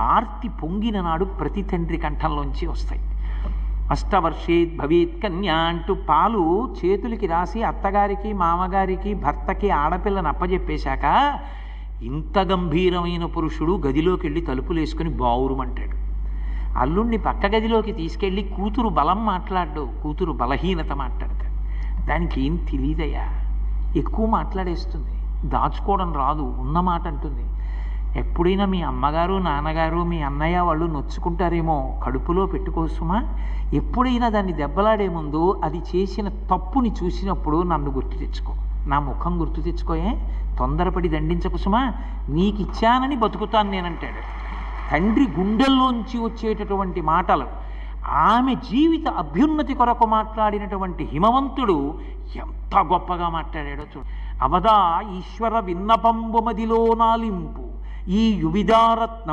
ఆర్తి పొంగిన నాడు ప్రతి తండ్రి కంఠంలోంచి వస్తాయి. అష్టవర్షేద్ భవేత్ కన్యా అంటూ పాలు చేతులకి రాసి అత్తగారికి మామగారికి భర్తకి ఆడపిల్లని అప్పజెప్పేశాక ఇంత గంభీరమైన పురుషుడు గదిలోకి వెళ్ళి తలుపులు వేసుకుని బావురుమంటాడు. అల్లుణ్ణి పక్క గదిలోకి తీసుకెళ్ళి కూతురు బలం మాట్లాడు, కూతురు బలహీనత మాట్లాడతాడు. దానికి ఏం తెలియదయ్యా, ఎక్కువ మాట్లాడేస్తుంది, దాచుకోవడం రాదు, ఉన్నమాట అంటుంది. ఎప్పుడైనా మీ అమ్మగారు నాన్నగారు మీ అన్నయ్య వాళ్ళు నొచ్చుకుంటారేమో, కడుపులో పెట్టుకోసుమా. ఎప్పుడైనా దాన్ని దెబ్బలాడే ముందు అది చేసిన తప్పుని చూసినప్పుడు నన్ను గుర్తు తెచ్చుకో, నా ముఖం గుర్తు తెచ్చుకోయే, తొందరపడి దండించకుసుమా, నీకు ఇచ్చానని బతుకుతాను నేనంటాడు. తండ్రి గుండెల్లోంచి వచ్చేటటువంటి మాటలు, ఆమె జీవిత అభ్యున్నతి కొరకు మాట్లాడినటువంటి హిమవంతుడు ఎంత గొప్పగా మాట్లాడాడో చూడు. అవదా ఈశ్వర విన్నపంబు మదిలో నాలింపు ఈ యువిదారత్న